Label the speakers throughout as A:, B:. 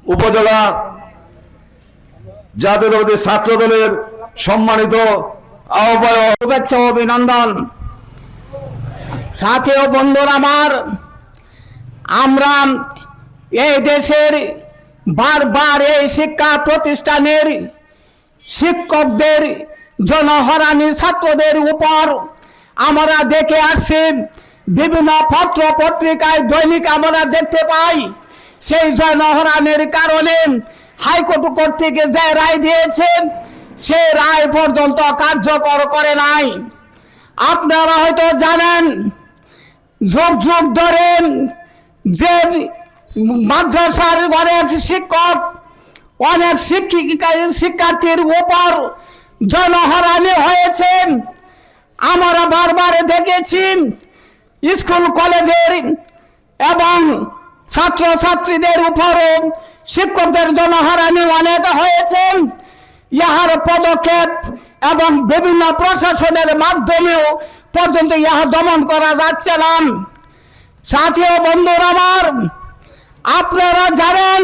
A: উপজেলা জাতীয়তাবাদী ছাত্র দলের সম্মানিত আহ্বায়ক,
B: শুভেচ্ছা ও অভিনন্দন। সাথী ও বন্ধুরা আমার, আমরা এই দেশের বারবার এই শিক্ষা প্রতিষ্ঠানের শিক্ষকদের জনহরানি ছাত্রদের উপর আমরা দেখে আসছি। বিভিন্ন পত্র পত্রিকায় দৈনিক আমরা দেখতে পাই সেই জনহরানির কারণে হাইকোর্ট কর্তৃক যে রায় দিয়েছে সে রায় পর্যন্ত কার্যকর করে নাই। আপনারা হয়তো জানেন, যুগ যুগ ধরে যে মাদ্রাসার অনেক শিক্ষক অনেক শিক্ষার্থীর উপর জনহরানি হয়েছে। আমরা বারবার দেখেছি স্কুল কলেজের এবং ছাত্রছাত্রীদের উপরও শিক্ষকদের জনহরানি অনেক হয়েছে। ইহার পদক্ষেপ এবং বিভিন্ন প্রশাসনের মাধ্যমেও পর্যন্ত ইহা দমন করা যাচ্ছে না। সাথী ও বন্ধুরা আমার, আপনারা জানেন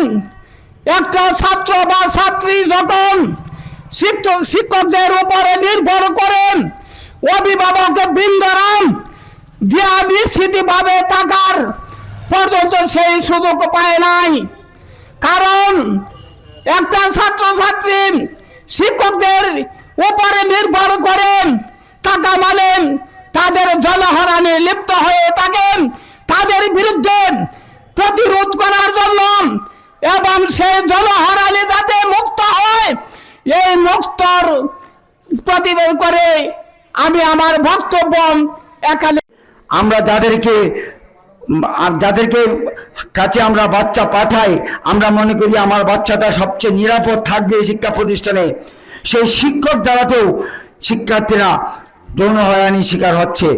B: একটা ছাত্র বা ছাত্রী যখন শিক্ষকদের উপরে নির্ভর করেন, অভিভাবক বৃন্দরা দেয়া নিশ্চিতভাবে থাকার পর্যন্ত সেই সুযোগ পায় নাই। কারণ একটা ছাত্রছাত্রী শিক্ষকদের উপরে নির্ভর করেন টাকা মানে তাদের জনহরানি লিপ্ত হয়ে থাকেন। তাদের বিরুদ্ধে প্রতিরোধ করার জন্য এবং সেই জনহরানি যাতে মুক্ত হয়, এই মুক্তর প্রতিরোধ করে আমি আমার বক্তব্য এখানে।
C: আমরা যাদেরকে কাছে আমরা বাচ্চা পাঠাই, আমরা মনে করি আমার বাচ্চাটা সবচেয়ে নিরাপদ থাকবে শিক্ষা প্রতিষ্ঠানে। সেই শিক্ষক দ্বারাতেও শিক্ষার্থীরা যৌন হয়রানির শিকার হচ্ছে।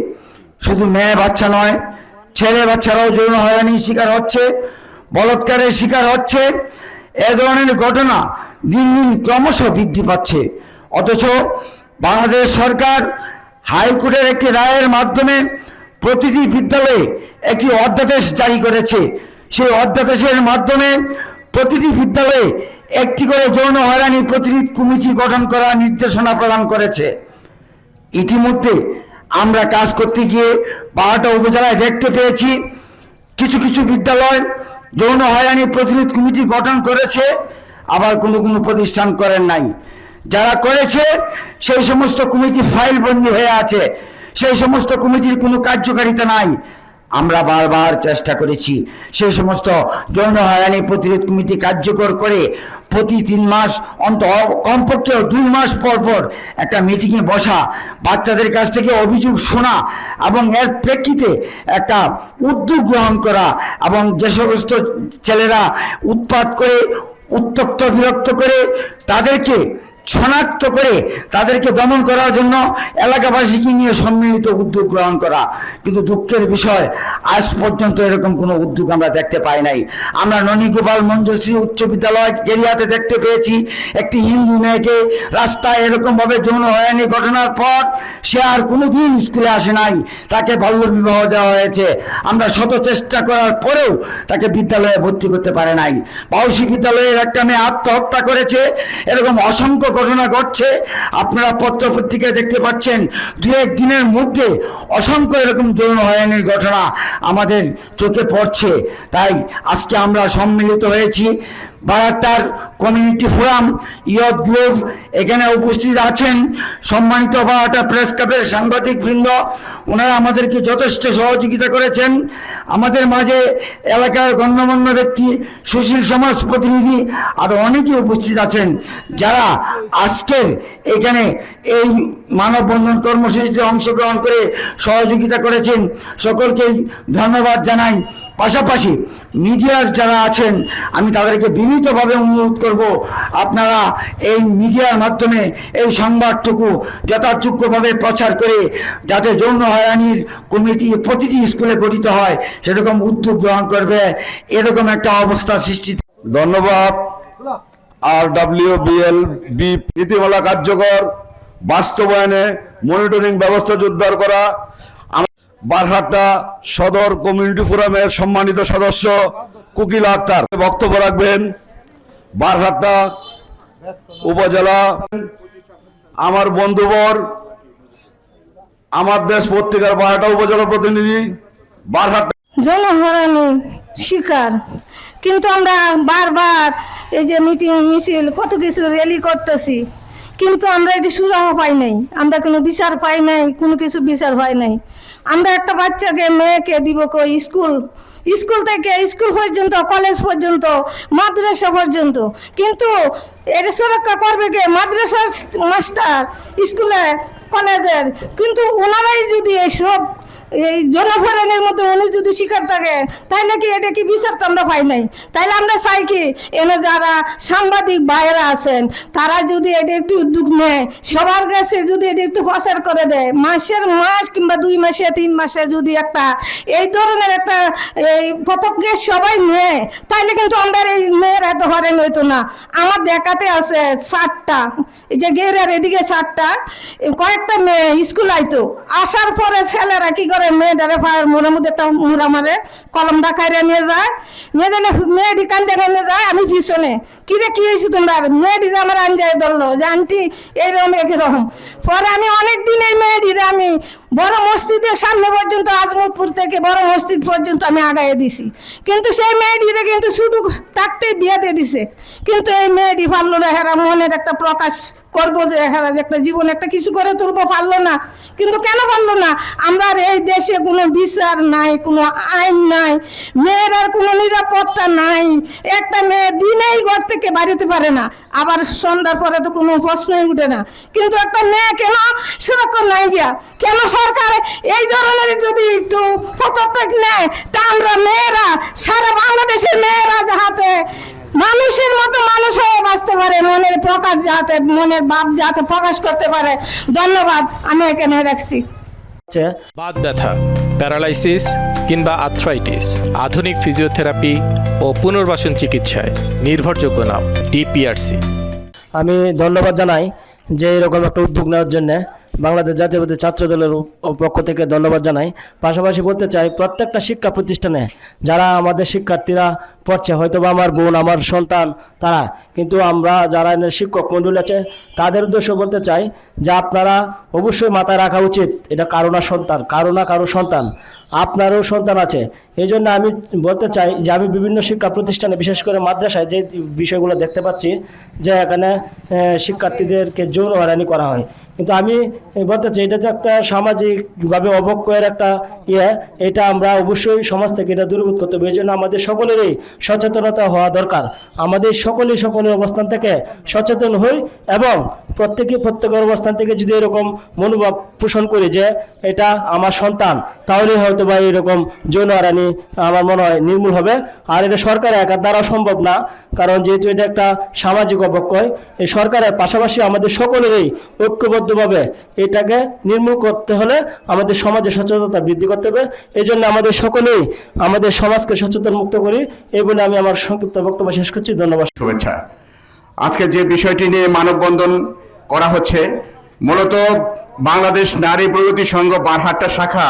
C: শুধু মেয়ে বাচ্চা নয়, ছেলে বাচ্চারাও যৌন হয়রানির শিকার হচ্ছে, বলাৎকারের শিকার হচ্ছে। এ ধরনের ঘটনা দিন দিন ক্রমশ বৃদ্ধি পাচ্ছে। অথচ বাংলাদেশ সরকার হাইকোর্টের একটি রায়ের মাধ্যমে প্রতিটি বিদ্যালয়ে একটি অধ্যাদেশ জারি করেছে। সেই অধ্যাদেশের মাধ্যমে প্রতিটি বিদ্যালয়ে একটি করে যৌন হয়রানি প্রতিরোধ কমিটি গঠন করার নির্দেশনা প্রদান করেছে। ইতিমধ্যে আমরা কাজ করতে গিয়ে 12টা উপজেলায় দেখতে পেয়েছি কিছু কিছু বিদ্যালয় যৌন হয়রানি প্রতিরোধ কমিটি গঠন করেছে, আবার কোনো কোনো প্রতিষ্ঠান করেন নাই। যারা করেছে সেই সমস্ত কমিটি ফাইল বন্দী হয়ে আছে, সেই সমস্ত কমিটির কোনো কার্যকারিতা নাই। আমরা বারবার চেষ্টা করেছি সেই সমস্ত যৌন হয়রানি প্রতিরোধ কমিটি কার্যকর করে প্রতি 3 মাস অন্তর, কমপক্ষে 2 মাস পর পর একটা মিটিংয়ে বসা, বাচ্চাদের কাছ থেকে অভিযোগ শোনা এবং এর প্রেক্ষিতে একটা উদ্যোগ গ্রহণ করা, এবং যে সমস্ত ছেলেরা উৎপাত করে, উত্ত্যক্ত বিরক্ত করে, তাদেরকে শনাক্ত করে তাদেরকে দমন করার জন্য এলাকাবাসীকে নিয়ে সম্মিলিত উদ্যোগ গ্রহণ করা। কিন্তু দুঃখের বিষয়, আজ পর্যন্ত এরকম কোনো উদ্যোগ আমরা দেখতে পাই নাই। আমরা ননীগোপাল মঞ্জুশ্রী উচ্চ বিদ্যালয় এরিয়াতে দেখতে পেয়েছি একটি হিন্দু মেয়েকে রাস্তায় এরকমভাবে যৌন হয়রানি ঘটনার পর সে আর কোনোদিন স্কুলে আসে নাই, তাকে বাল্য বিবাহ দেওয়া হয়েছে। আমরা শত চেষ্টা করার পরেও তাকে বিদ্যালয়ে ভর্তি করতে পারে নাই। বাউসী বিদ্যালয়ের একটা মেয়ে আত্মহত্যা করেছে। এরকম অসংখ্য ঘটনা ঘটছে। আপনারা পত্র পত্রিকায় দেখতে পাচ্ছেন 2-1 দিনের মধ্যে অসংখ্য এরকম যৌন হয়রানির ঘটনা আমাদের চোখে পড়ছে। তাই আজকে আমরা সম্মিলিত হয়েছি। বারাক্তার কমিউনিটি ফোরাম, ইয়ত গ্লোব এখানে উপস্থিত আছেন। সম্মানিত বারাক্তার প্রেস ক্লাবের সাংবাদিক বৃন্দ, ওনারা আমাদেরকে যথেষ্ট সহযোগিতা করেছেন। আমাদের মাঝে এলাকার গণ্যমান্য ব্যক্তি, সুশীল সমাজ প্রতিনিধি আরো অনেকে উপস্থিত আছেন, যারা আজকের এখানে এই মানববন্ধন কর্মসূচিতে অংশগ্রহণ করে সহযোগিতা করেছেন। সকলকেই ধন্যবাদ জানাই। পাশাপাশি মিডিয়ার যারা আছেন, আমি তাদেরকে বিনীতভাবে অনুরোধ করব, আপনারা এই মিডিয়ার মাধ্যমে এই সংবাদটুকু যথাযোগ্যভাবে প্রচার করে যাতে যৌন হয়রানির কমিটি প্রতিটি স্কুলে গঠিত হয় সেরকম উদ্যোগ গ্রহণ করবে, এরকম একটা অবস্থা সৃষ্টি।
A: ধন্যবাদ। RWBLB নীতিমালা কার্যকর বাস্তবায়নে মনিটরিং ব্যবস্থা জোরদার করা। বারহাট্টা সদর কমিউনিটি ফোরামের সম্মানিত সদস্য কুকিল আক্তার বক্তব্য রাখবেন। বারহাট্টা উপজেলা আমার বন্ধুবর, আমার দেশ পত্রিকার বারহাট্টা উপজেলা প্রতিনিধি, বারহাট্টা
D: জনহরানি শিকার। কিন্তু আমরা বারবার এই যে মিটিং মিছিল কত কিছু র্যালি করতেছি, কিন্তু আমরা এটি সুরাহ পাই নাই, আমরা কোনো বিচার পাই নাই, কোনো কিছু বিচার হয় নাই। আমরা একটা বাচ্চাকে মেয়েকে দিব কই স্কুল থেকে স্কুল পর্যন্ত, কলেজ পর্যন্ত, মাদ্রাসা পর্যন্ত, কিন্তু এটা সুরক্ষা করবে কে? মাদ্রাসার মাস্টার, স্কুলে কলেজের। কিন্তু ওনারাই যদি এইসব এই জনফরেনের মধ্যে উনি যদি শিকার থাকে, তাইলে কি এটা কি বিচার তো আমরা পাই নাই? তাইলে আমরা চাই কি এনে যারা সাংবাদিক ভাইয়েরা আছেন তারা যদি এটা একটু উদ্যোগ নেয়, সবার কাছে যদি এটা একটু প্রচার করে দেয়, মাস কিংবা 2 মাসে 3 মাসে যদি একটা এই ধরনের একটা এই পদক্ষেপ সবাই নেয়, তাইলে কিন্তু আমরা এই মেয়ের এত হরেন হইতো না। আমার দেখাতে আছে 7টা, এই যে গেরার এদিকে 7টা কয়েকটা মেয়ে স্কুল আইতো, আসার পরে ছেলেরা কি করে মেয়েটারে ফায়ার মোড়ের মধ্যে একটা মুড়া মারে, কলমটা খাইরে নিয়ে যায়, নিয়ে গেলে মেয়েটি কান্দে নিয়ে যায়, আমি পিছনে কিরে কি হয়েছে তোমরা? মেয়েটি যে আমার আনজায় ধরলো যে আন্টি এইরকম একরকম। পরে আমি অনেকদিন এই মেয়েটিরে আমি বড় মসজিদের সামনে পর্যন্ত, আজমতপুর থেকে বড় মসজিদ পর্যন্ত আমি আগাইয়ে দিছি, কিন্তু সেই মেয়েটিরে কিন্তু শুধু থাকতেই বিয়েতে দিছে। কিন্তু এই মেয়েটি পারলো না, হেরা মনের একটা প্রকাশ করবো যে হেরা যে একটা জীবন একটা কিছু করে তুলবো, পারলো না। কিন্তু কেন পারলো না? আমরা এই দেশে কোনো বিচার নাই, কোনো আইন নাই, মেয়েরার কোনো নিরাপত্তা নাই। একটা মেয়ে দিনেই ঘর থেকে বাড়িতে পারে না, আবার সন্ধ্যার পরে তো কোনো প্রশ্নই উঠে না। কিন্তু একটা মেয়ে কেন সেরকম নাই গিয়া? কেন সরকার এই ধরনের যদি একটু পদক্ষেপ নেয়, তা আমরা মেয়েরা, সারা বাংলাদেশের মেয়েরা যাহাতে মানুষের মতো মানুষ হয়ে বাঁচতে পারে, মনের প্রকাশ যাতে, মনের ভাব যাতে প্রকাশ করতে পারে। ধন্যবাদ, আমি এখানে রাখছি।
E: বাত ব্যথা, প্যারালাইসিস কিংবা আর্থ্রাইটিস, আধুনিক ফিজিওথেরাপি ও পুনর্বাসন চিকিৎসায় নির্ভরযোগ্য নাম ডিপিআরসি।
F: আমি ধন্যবাদ জানাই যে এরকম একটা উদ্যোগ নেওয়ার জন্য বাংলাদেশ জাতীয়তাবাদী ছাত্র দলের পক্ষ থেকে ধন্যবাদ জানাই। পাশাপাশি বলতে চাই, প্রত্যেকটা শিক্ষা প্রতিষ্ঠানে যারা আমাদের শিক্ষার্থীরা পড়ছে, হয়তো বা আমার বোন, আমার সন্তান, তারা কিন্তু আমরা যারা শিক্ষক মণ্ডলী আছে তাদের উদ্দেশ্য বলতে চাই যে আপনারা অবশ্যই মাথায় রাখা উচিত, এটা কারো না সন্তান, কারো সন্তান, আপনারও সন্তান আছে। এই জন্য আমি বলতে চাই যে আমি বিভিন্ন শিক্ষা প্রতিষ্ঠানে, বিশেষ করে মাদ্রাসায় যে বিষয়গুলো দেখতে পাচ্ছি যে এখানে শিক্ষার্থীদেরকে যৌন হয়রানি করা হয়, কিন্তু আমি বলতে চাই এটা যে একটা সামাজিকভাবে অবক্ষয়ের একটা এটা আমরা অবশ্যই সমাজ থেকে এটা দূরীভূত করতে হবে। এই জন্য আমাদের সকলেরই সচেতনতা হওয়া দরকার। আমাদের সকলের অবস্থান থেকে সচেতন হই এবং প্রত্যেকের অবস্থান থেকে যদি এরকম মনোভাব পোষণ করি যে এটা আমার সন্তান, তাহলে হয়তো বা এরকম যৌন হয়রানি আমার মনে হয় নির্মূল হবে। আর এটা সরকারের একার দ্বারা সম্ভব না, কারণ যেহেতু এটা একটা সামাজিক অবক্ষয়, এই সরকারের পাশাপাশি আমাদের সকলেরই ঐক্যবদ্ধভাবে এটাকে নির্মূল করতে হলে আমাদের সমাজে সচেতনতা বৃদ্ধি করতে হবে। এই জন্য আমাদের সকলেই আমাদের সমাজকে সচেতন মুক্ত করি, এই বলে আমি আমার সংক্ষিপ্ত বক্তব্য শেষ করছি। ধন্যবাদ।
G: শুভেচ্ছা। আজকে যে বিষয়টি নিয়ে মানববন্ধন করা হচ্ছে, মূলত বাংলাদেশ নারী প্রগতি সংঘ বারহাট্টা শাখা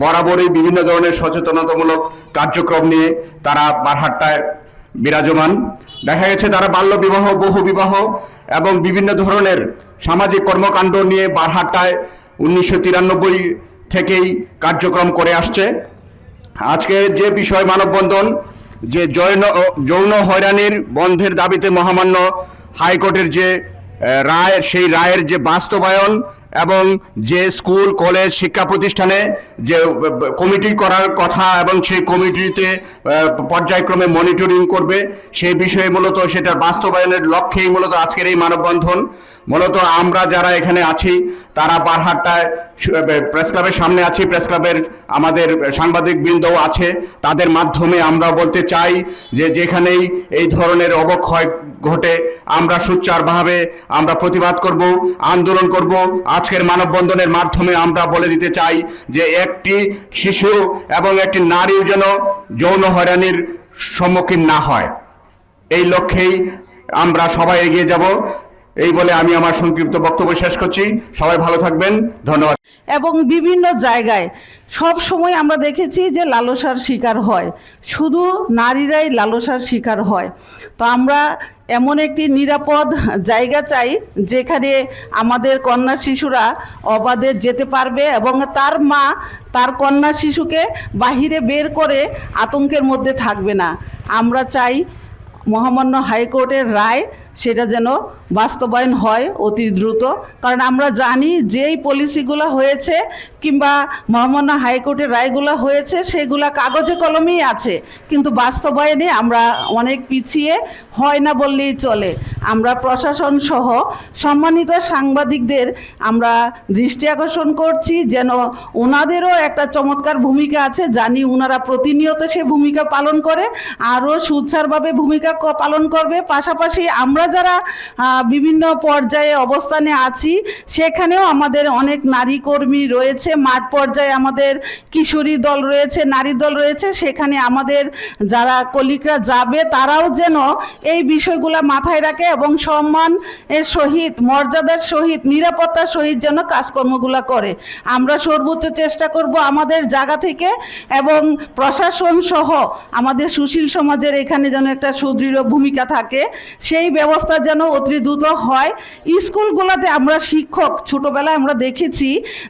G: বরাবরই বিভিন্ন ধরনের সচেতনতামূলক কার্যক্রম নিয়ে তারা বারহাট্টায় বিরাজমান। দেখা গেছে তারা বাল্য বিবাহ, বহু বিবাহ এবং বিভিন্ন ধরনের সামাজিক কর্মকাণ্ড নিয়ে বারহাট্টায় 1993 থেকেই কার্যক্রম করে আসছে। আজকে যে বিষয় মানববন্ধন, যে যৌন হয়রানির বন্ধের দাবিতে মহামান্য হাইকোর্টের যে রায়, সেই রায়ের যে বাস্তবায়ন এবং যে স্কুল কলেজ শিক্ষা প্রতিষ্ঠানে যে কমিটি করার কথা এবং সেই কমিটিতে পর্যায়ক্রমে মনিটরিং করবে, সেই বিষয়ে মূলত সেটা বাস্তবায়নের লক্ষ্যেই মূলত আজকের এই মানববন্ধন। মূলত আমরা যারা এখানে আছি তারা বারহাট্টায় প্রেস ক্লাবের সামনে আছি, প্রেস ক্লাবের আমাদের সাংবাদিক বৃন্দও আছে, তাদের মাধ্যমে আমরা বলতে চাই যে যেখানেই এই ধরনের অবক্ষয় ঘটে আমরা সোচ্চারভাবে আমরা প্রতিবাদ করব, আন্দোলন করব। আজকের মানববন্ধনের মাধ্যমে আমরা বলে দিতে চাই যে একটি শিশু এবং একটি নারী যেন যৌন হয়রানির সম্মুখীন না হয়, এই লক্ষ্যেই আমরা সবাই এগিয়ে যাব। এই বলে আমি আমার সংক্ষিপ্ত বক্তব্য শেষ করছি। সবাই ভালো থাকবেন, ধন্যবাদ।
H: এবং বিভিন্ন জায়গায় সব সময় আমরা দেখেছি যে লালসার শিকার হয়, শুধু নারীরাই লালসার শিকার হয়। তো আমরা এমন একটি নিরাপদ জায়গা চাই যেখানে আমাদের কন্যা শিশুরা অবাধে যেতে পারবে এবং তার মা তার কন্যা শিশুকে বাহিরে বের করে আতঙ্কের মধ্যে থাকবে না। আমরা চাই মহামান্য হাইকোর্টের রায় সেটা যেন বাস্তবায়ন হয় অতি দ্রুত, কারণ আমরা জানি যেই পলিসিগুলো হয়েছে কিংবা মহামান্য হাইকোর্টের রায়গুলো হয়েছে সেগুলো কাগজে কলমেই আছে, কিন্তু বাস্তবায়নে আমরা অনেক পিছিয়ে, হয় না বললেই চলে। আমরা প্রশাসন সহ সম্মানিত সাংবাদিকদের আমরা দৃষ্টি আকর্ষণ করছি যেন ওনাদেরও একটা চমৎকার ভূমিকা আছে, জানি ওনারা প্রতিনিয়ত সে ভূমিকা পালন করে, আরও সুচারুভাবে ভূমিকা পালন করবে। পাশাপাশি আমরা যারা বিভিন্ন পর্যায়ে অবস্থানে আছি সেখানেও আমাদের অনেক নারী কর্মী রয়েছে, মাঠ পর্যায়ে আমাদের কিশোরী দল রয়েছে, নারী দল রয়েছে, সেখানে আমাদের যারা কলিগরা যাবে তারাও যেন এই বিষয়গুলো মাথায় রাখে এবং সম্মানের সহিত, মর্যাদার সহিত, নিরাপত্তার সহিত যেন কাজকর্মগুলো করে। আমরা সর্বোচ্চ চেষ্টা করব আমাদের জায়গা থেকে এবং প্রশাসন সহ আমাদের সুশীল সমাজের এখানে যেন একটা সুদৃঢ় ভূমিকা থাকে, সেই ব্যবস্থা যেন অতি দ্রুত হয়। স্কুলগুলোতে আমরা শিক্ষক, ছোটবেলায় আমরা দেখেছি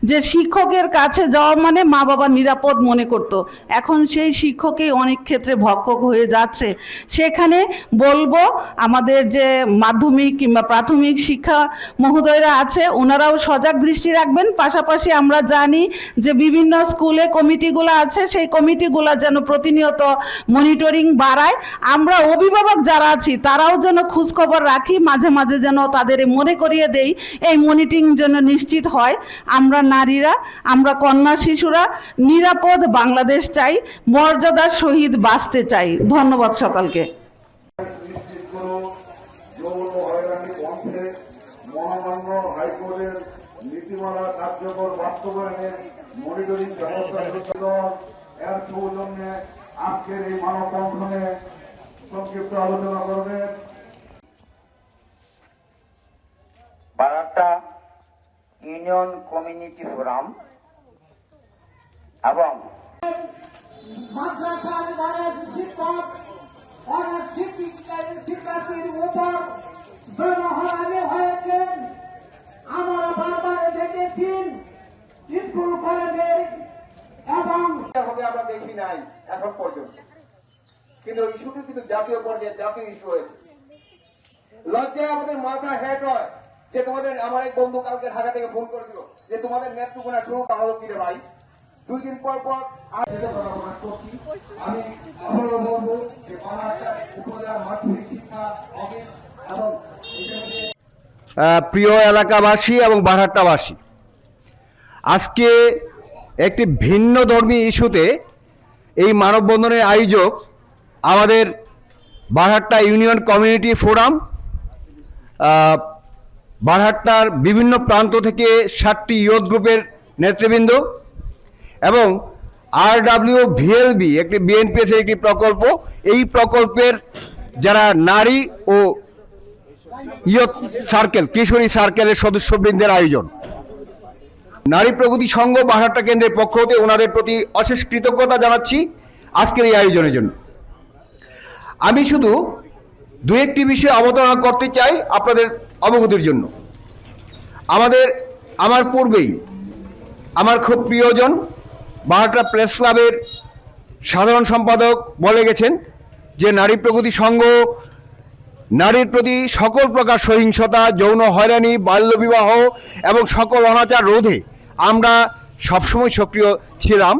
H: যে শিক্ষকের কাছে যাওয়া মানে মা বাবা নিরাপদ মনে করত, এখন সেই শিক্ষকই অনেক ক্ষেত্রে ভক্ষক হয়ে যাচ্ছে। সেখানে বলবো আমাদের যে মাধ্যমিক কিংবা প্রাথমিক শিক্ষা মহোদয়রা আছে ওনারাও সজাগ দৃষ্টি রাখবেন। পাশাপাশি আমরা জানি যে বিভিন্ন স্কুলে কমিটিগুলো আছে, সেই কমিটিগুলো যেন প্রতিনিয়ত মনিটরিং বাড়ায়। আমরা অভিভাবক যারা আছি তারাও যেন খোঁজখবর রাখি, মাঝে মাঝে যেন তাদের মনে করিয়ে দেই এই মনিটরিং যেন নিশ্চিত হয়। আমরা নারীরা, আমরা কন্যা শিশুরা নিরাপদ বাংলাদেশ চাই, মর্যাদার সহিত বাঁচতে চাই। ধন্যবাদ সকলকে।
A: মহামান্য হাইকোর্টের নীতিমালা কার্যকর বাস্তবায়নের মনিটরিং ব্যবস্থা এর সৌজন্যে আজকের এই মানববন্ধনে সংক্ষিপ্ত আলোচনা করবেন
C: বারাটা ইউনিয়ন কমিউনিটি ফোরাম এবং
B: মাদ্রাসার অনেক শিক্ষক, অনেক শিক্ষার্থীর উপর জনহানি হয়েছে। আমরা বারবার দেখেছি স্কুল কলেজে এবং
I: আমরা দেখি নাই এখন পর্যন্ত, কিন্তু ইস্যুটি কিন্তু জাতীয় পর্যায়ে জাতীয় ইস্যু হয়েছে। লজ্জায় আমাদের মাথা হেট হয় যে তোমাদের, আমার এক বন্ধু কালকে ঢাকা থেকে ফোন করেছিল যে তোমাদের নেত্রকোনা শুরু হলো কিরে ভাই, 2 দিন পর পর আমি আবারও বলবো যে বারাসাত উপজেলা মাধ্যমিক শিক্ষা অফিস এবং
C: প্রিয় এলাকাবাসী এবং বারহাট্টাবাসী, আজকে একটি ভিন্ন ধর্মী ইস্যুতে এই মানববন্ধনের আয়োজক আমাদের বারহাট্টা ইউনিয়ন কমিউনিটি ফোরাম, বারহাট্টার বিভিন্ন প্রান্ত থেকে 7টি ইয়ুথ গ্রুপের নেতৃবৃন্দ এবং RWVLB একটি BNPS এর একটি প্রকল্প, এই প্রকল্পের যারা নারী ও ইয়ুথ সার্কেল, কিশোরী সার্কেলের সদস্যবৃন্দের আয়োজন। নারী প্রগতি সংঘ বারহাট্টা কেন্দ্রের পক্ষ হতে ওনাদের প্রতি অশেষ কৃতজ্ঞতা জানাচ্ছি আজকের এই আয়োজনের জন্য। আমি শুধু 2-1টি বিষয় অবতারণা করতে চাই আপনাদের অবগতির জন্য। আমার পূর্বেই আমার খুব প্রিয়জন বারহাট্টা প্রেস ক্লাবের সাধারণ সম্পাদক বলে গেছেন যে নারী প্রগতি সংঘ নারীর প্রতি সকল প্রকার সহিংসতা, যৌন হয়রানি, বাল্যবিবাহ এবং সকল অনাচার রোধে আমরা সবসময় সক্রিয় ছিলাম।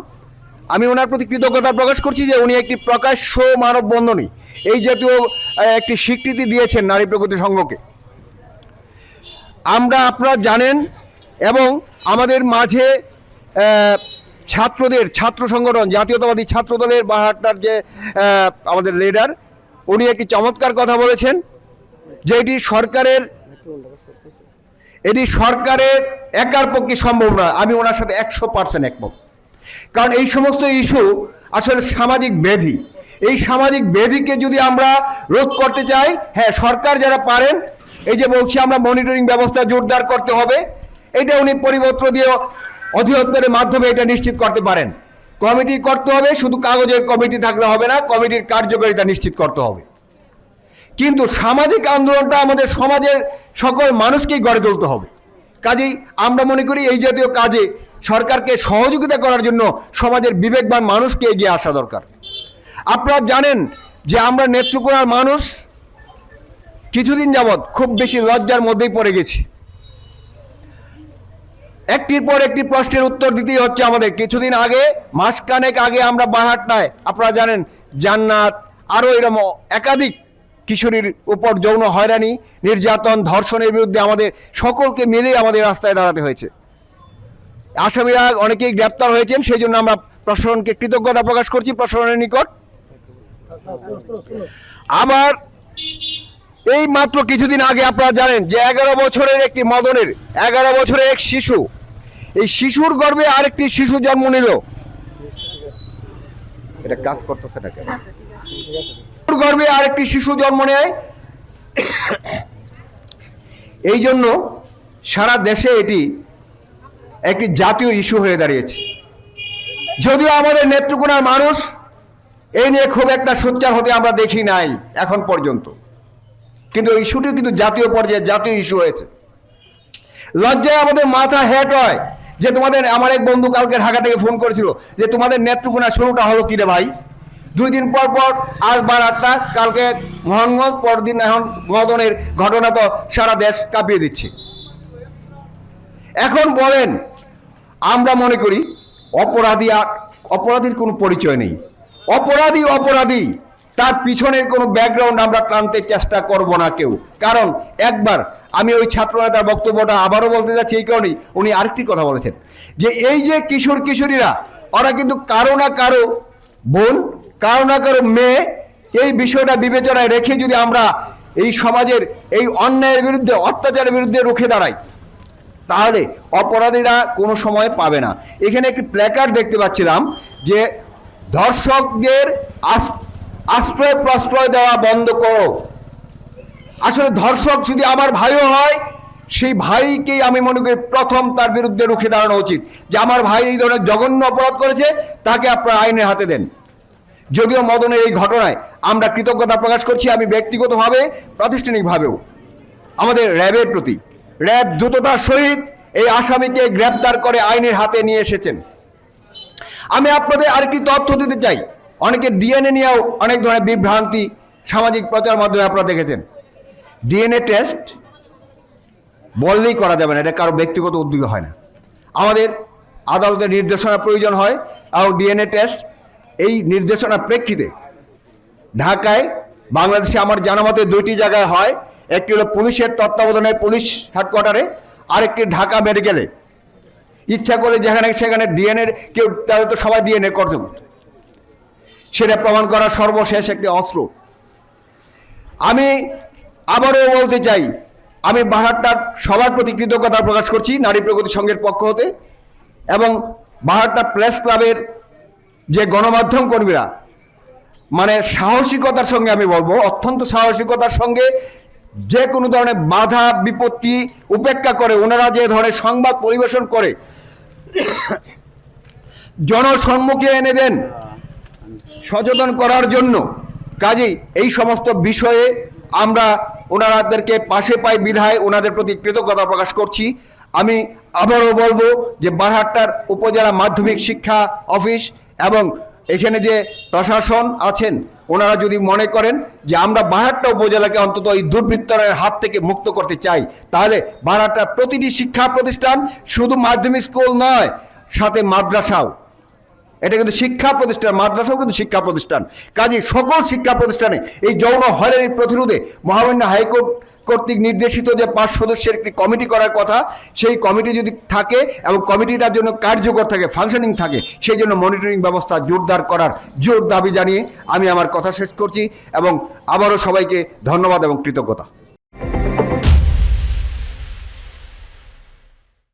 C: আমি ওনার প্রতি কৃতজ্ঞতা প্রকাশ করছি যে উনি একটি প্রকাশ্য মানববন্ধনে এই জাতীয় একটি স্বীকৃতি দিয়েছেন নারী প্রগতি সংঘকে। আপনারা জানেন এবং আমাদের মাঝে ছাত্র সংগঠন জাতীয়তাবাদী ছাত্র দলের বারহাট্টার যে আমাদের লিডার, উনি একটি চমৎকার কথা বলেছেন যে এটি সরকারের একার পক্ষে সম্ভব নয়। আমি ওনার সাথে 100% একমত, কারণ এই সমস্ত ইস্যু আসলে সামাজিক ব্যাধি। এই সামাজিক ব্যাধিকে যদি আমরা রোধ করতে চাই, হ্যাঁ, সরকার যারা পারেন
G: এই যে বলছি আমরা মনিটরিং ব্যবস্থা জোরদার করতে হবে, এটা উনি পরিপত্র দিয়ে অধিদপ্তরের মাধ্যমে এটা নিশ্চিত করতে পারেন। কমিটি করতে হবে, শুধু কাগজের কমিটি থাকলে হবে না, কমিটির কার্যকারিতা নিশ্চিত করতে হবে। কিন্তু সামাজিক আন্দোলনটা আমাদের সমাজের সকল মানুষকেই গড়ে তুলতে হবে। কাজেই আমরা মনে করি এই জাতীয় কাজে সরকারকে সহযোগিতা করার জন্য সমাজের বিবেকবান মানুষকে এগিয়ে আসা দরকার। আপনারা জানেন যে আমরা নেত্রকোনার মানুষ কিছুদিন যাবৎ খুব বেশি লজ্জার মধ্যেই পড়ে গেছি। একটির পর একটি প্রশ্নের উত্তর দিতেই হচ্ছে আমাদের। কিছুদিন আগে, মাসখানেক আগে আমরা বারহাট্টায়, আপনারা জানেন, জান্নাত আরও এরকম একাধিক কিশোরীর উপর যৌন হয়রানি, নির্যাতন, ধর্ষণের বিরুদ্ধে আমাদের সকলকে মিলে আমাদের রাস্তায় দাঁড়াতে হয়েছে। আসামিরা অনেকেই গ্রেপ্তার হয়েছেন, সেই জন্য আমরা প্রশাসনকে কৃতজ্ঞতা প্রকাশ করছি, প্রশাসনের নিকট। আবার এই মাত্র কিছুদিন আগে আপনারা জানেন যে 11 বছরের একটি মদনের 11 বছরের এক শিশু, এই শিশুর গর্ভে আরেকটি শিশু জন্ম নিল। এটা কাজ করতেছে না কেন? গর্ভে আরেকটি শিশু জন্ম নেয়। এই জন্য সারা দেশে এটি একটি জাতীয় ইস্যু হয়ে দাঁড়িয়েছে। যদিও আমাদের নেত্রকোনার মানুষ এই নিয়ে খুব একটা সোচ্চার হতে আমরা দেখি নাই এখন পর্যন্ত, কিন্তু ইস্যুটি কিন্তু জাতীয় পর্যায়ে জাতীয় ইস্যু হয়েছে। লজ্জায় আমাদের মাথা হেট হয় যে আমার এক বন্ধু কালকে ঢাকা থেকে ফোন করেছিল যে তোমাদের নেত্রকোনা শুরুটা হলো কি রে ভাই? 2 দিন পর পর আজ বারহাট্টা, কালকে মোহনগঞ্জ, পরদিন এখন মদনের ঘটনা তো সারা দেশ কাঁপিয়ে দিচ্ছে। এখন বলেন, আমরা মনে করি অপরাধীর কোনো পরিচয় নেই। অপরাধী, তার পিছনের কোনো ব্যাকগ্রাউন্ড আমরা টানতে চেষ্টা করব না কেউ। কারণ একবার আমি ওই ছাত্রনেতার বক্তব্যটা আবারও বলতে যাচ্ছি এই কারণেই, উনি আরেকটি কথা বলেছেন যে এই যে কিশোরীরা, ওরা কিন্তু কারো না কারো বোন, কারো না কারো মেয়ে। এই বিষয়টা বিবেচনায় রেখে যদি আমরা এই সমাজের এই অন্যায়ের বিরুদ্ধে, অত্যাচারের বিরুদ্ধে রুখে দাঁড়াই, তাহলে অপরাধীরা কোনো সময় পাবে না। এখানে একটি প্ল্যাকার্ড দেখতে পাচ্ছিলাম যে ধর্ষকদের আশ্রয় প্রশ্রয় দেওয়া বন্ধ করো। আসলে ধর্ষক যদি আমার ভাইও হয়, সেই ভাইকেই আমি মনে করি প্রথম তার বিরুদ্ধে রুখে দাঁড়ানো উচিত, যে আমার ভাই এই ধরনের জঘন্য অপরাধ করেছে, তাকে আপনারা আইনের হাতে দেন। যদিও মদনের এই ঘটনায় আমরা কৃতজ্ঞতা প্রকাশ করছি, আমি ব্যক্তিগতভাবে, প্রাতিষ্ঠানিকভাবেও আমাদের র্যাবের প্রতি। র্যাব দ্রুততার সহিত এই আসামিকে গ্রেপ্তার করে আইনের হাতে নিয়ে এসেছেন। আমি আপনাদের আরেকটি তথ্য দিতে চাই। অনেকে ডিএনএ নিয়েও অনেক ধরনের বিভ্রান্তি সামাজিক প্রচার মাধ্যমে আপনারা দেখেছেন। ডিএনএ টেস্ট বললেই করা যাবে না, এটা কারো ব্যক্তিগত উদ্যোগে হয় না। আমাদের আদালতের নির্দেশনা প্রয়োজন হয়, এবং ডিএনএ টেস্ট এই নির্দেশনার প্রেক্ষিতে ঢাকায়, বাংলাদেশে আমার জানা মতে 2টি জায়গায় হয়। একটি হলো পুলিশের তত্ত্বাবধানে পুলিশ হেডকোয়ার্টারে, আরেকটি ঢাকা মেডিকেলে। ইচ্ছা করে যেখানে সেখানে ডিএনএ কেউ, তাহলে তো সবাই ডিএনএ করতে পারত, সেটা প্রমাণ করার সর্বশেষ একটি অস্ত্র। আমি আবারও বলতে চাই, আমি বারহাট্টার সবার প্রতি কৃতজ্ঞতা প্রকাশ করছি নারী প্রগতি সংঘের পক্ষ হতে, এবং বারহাট্টা প্রেস ক্লাবের যে গণমাধ্যম কর্মীরা, মানে সাহসিকতার সঙ্গে, আমি বলবো অত্যন্ত সাহসিকতার সঙ্গে যে কোনো ধরনের বাধা বিপত্তি উপেক্ষা করে ওনারা যে ধরনের সংবাদ পরিবেশন করে জনসম্মুখে এনে দেন সচেতন করার জন্য। কাজেই এই সমস্ত বিষয়ে আমরা ওনাদেরকে পাশে পাই বিধায় ওনাদের প্রতি কৃতজ্ঞতা প্রকাশ করছি। আমি আবারও বলবো যে বারহাট্টার উপজেলা মাধ্যমিক শিক্ষা অফিস এবং এখানে যে প্রশাসন আছেন, ওনারা যদি মনে করেন যে আমরা বারহাট্টা উপজেলাকে অন্তত এই দুর্বৃত্তের হাত থেকে মুক্ত করতে চাই, তাহলে বারহাট্টার প্রতিটি শিক্ষা প্রতিষ্ঠান, শুধু মাধ্যমিক স্কুল নয়, সাথে মাদ্রাসাও, এটা কিন্তু শিক্ষা প্রতিষ্ঠান, মাদ্রাসাও কিন্তু শিক্ষা প্রতিষ্ঠান। কাজে সকল শিক্ষা প্রতিষ্ঠানে এই যৌন হয়রানির প্রতিরোধে মহামান্য হাইকোর্ট কর্তৃক নির্দেশিত যে 5 সদস্যের একটি কমিটি করার কথা, সেই কমিটি যদি থাকে এবং কমিটিটার জন্য কার্যকর থাকে, ফাংশনিং থাকে, সেই জন্য মনিটরিং ব্যবস্থা জোরদার করার জোর দাবি জানিয়ে আমি আমার কথা শেষ করছি, এবং আবারও সবাইকে ধন্যবাদ এবং কৃতজ্ঞতা।